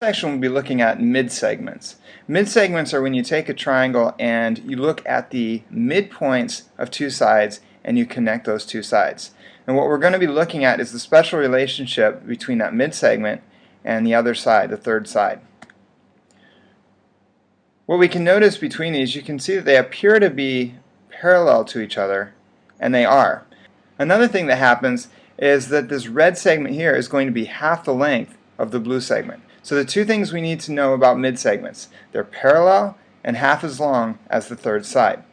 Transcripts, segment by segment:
Section we'll be looking at midsegments. Midsegments are when you take a triangle and you look at the midpoints of two sides and you connect those two sides. And what we're going to be looking at is the special relationship between that midsegment and the other side, the third side. What we can notice between these, you can see that they appear to be parallel to each other, and they are. Another thing that happens is that this red segment here is going to be half the length of the blue segment. So the two things we need to know about midsegments: they're parallel and half as long as the third side.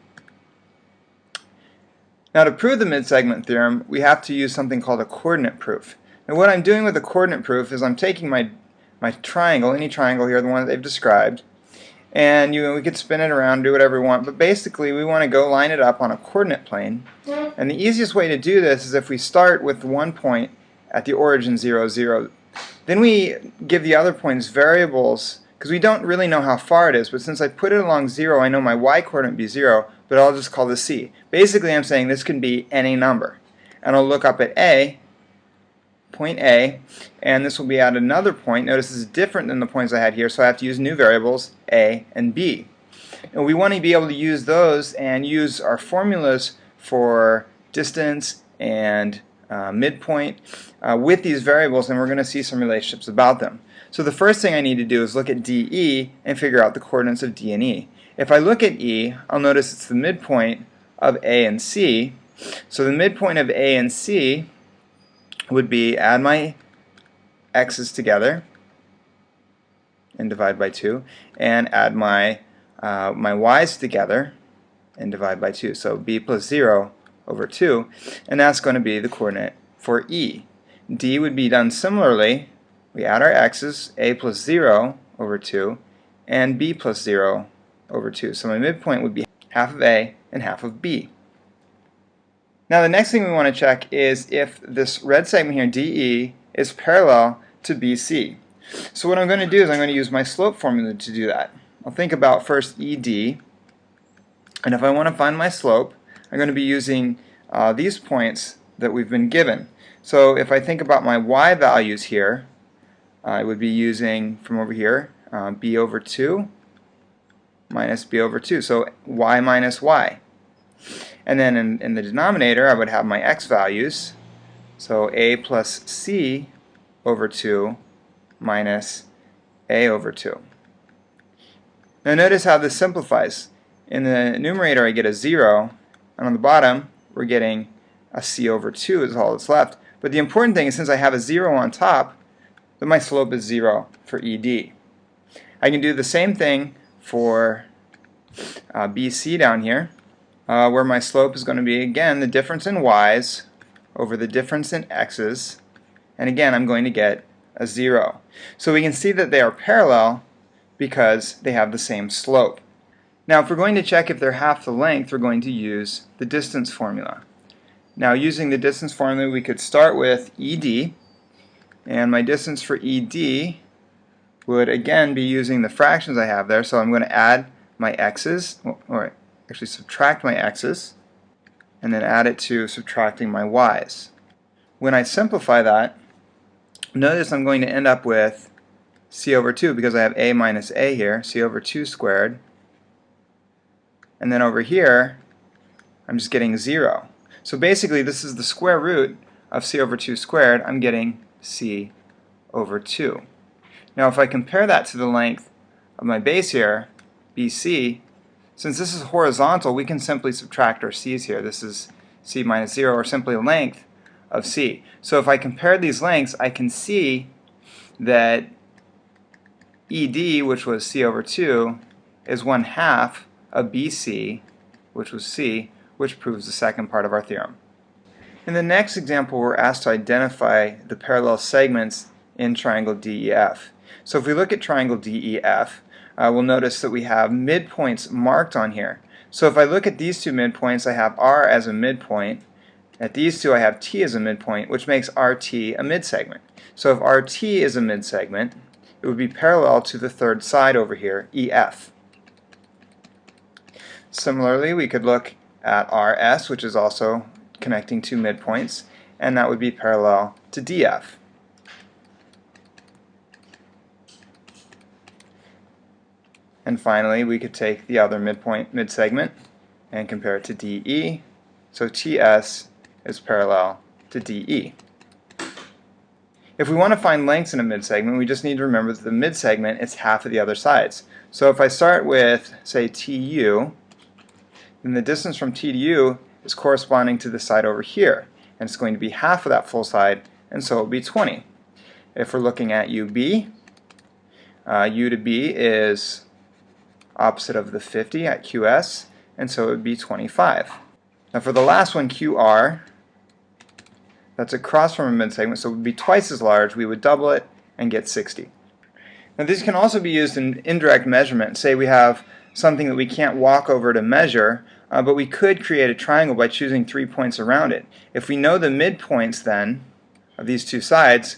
Now, to prove the midsegment theorem, we have to use something called a coordinate proof. Now, what I'm doing with the coordinate proof is I'm taking my triangle, any triangle here, the one that they've described, and we could spin it around, do whatever we want, but basically we want to go line it up on a coordinate plane. And the easiest way to do this is if we start with one point at the origin 0, 0. Then we give the other points variables, because we don't really know how far it is, but since I put it along 0, I know my y-coordinate would be 0, but I'll just call this c. Basically, I'm saying this can be any number. And I'll look up at A, point A, and this will be at another point. Notice this is different than the points I had here, so I have to use new variables, A and B. And we want to be able to use those and use our formulas for distance and midpoint with these variables, and we're going to see some relationships about them. So the first thing I need to do is look at DE and figure out the coordinates of D and E. If I look at E, I'll notice it's the midpoint of A and C. So the midpoint of A and C would be add my x's together and divide by 2, and add my y's together and divide by 2. So b plus 0 over 2, and that's going to be the coordinate for E. D would be done similarly. We add our x's, a plus 0 over 2, and b plus 0 over 2. So my midpoint would be half of A and half of B. Now the next thing we want to check is if this red segment here, DE, is parallel to BC. So what I'm going to do is I'm going to use my slope formula to do that. I'll think about first ED, and if I want to find my slope, I'm going to be using these points that we've been given. So if I think about my y values here, I would be using from over here b over 2 minus b over 2, so y minus y. And then in the denominator I would have my x values, so a plus c over 2 minus a over 2. Now notice how this simplifies. In the numerator I get a 0, and on the bottom we're getting a c over 2 is all that's left. But the important thing is, since I have a 0 on top, that my slope is 0 for ED. I can do the same thing for BC down here, where my slope is going to be, again, the difference in y's over the difference in x's, and again I'm going to get a 0. So we can see that they are parallel because they have the same slope. Now if we're going to check if they're half the length, we're going to use the distance formula. Now using the distance formula, we could start with ED, and my distance for ED would again be using the fractions I have there, so I'm going to add my x's, or actually subtract my x's, and then add it to subtracting my y's. When I simplify that, notice I'm going to end up with c over 2 because I have a minus a here, c over 2 squared, and then over here I'm just getting 0. So basically this is the square root of c over 2 squared. I'm getting c over 2. Now if I compare that to the length of my base here, BC, since this is horizontal, we can simply subtract our c's here. This is c minus 0, or simply length of c. So if I compare these lengths, I can see that ED, which was c over 2, is 1/2 of BC, which was c, which proves the second part of our theorem. In the next example, we're asked to identify the parallel segments in triangle DEF. So if we look at triangle DEF, we'll notice that we have midpoints marked on here. So if I look at these two midpoints, I have R as a midpoint. At these two I have T as a midpoint, which makes RT a midsegment. So if RT is a midsegment, it would be parallel to the third side over here, EF. Similarly, we could look at RS, which is also connecting two midpoints, and that would be parallel to DF. And finally, we could take the other mid-segment and compare it to DE. So TS is parallel to DE. If we want to find lengths in a mid-segment, we just need to remember that the mid-segment is half of the other sides. So if I start with, say, TU, then the distance from T to U is corresponding to the side over here. And it's going to be half of that full side, and so it will be 20. If we're looking at UB, U to B is opposite of the 50 at QS, and so it would be 25. Now for the last one, QR, that's across from a mid-segment, so it would be twice as large. We would double it and get 60. Now these can also be used in indirect measurement. Say we have something that we can't walk over to measure, but we could create a triangle by choosing 3 points around it. If we know the midpoints then of these two sides,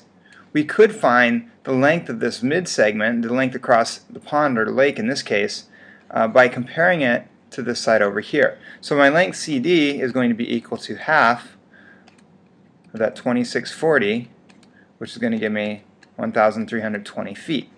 we could find the length of this mid-segment, the length across the pond or lake in this case, by comparing it to this side over here. So my length CD is going to be equal to half of that 2640, which is going to give me 1,320 feet.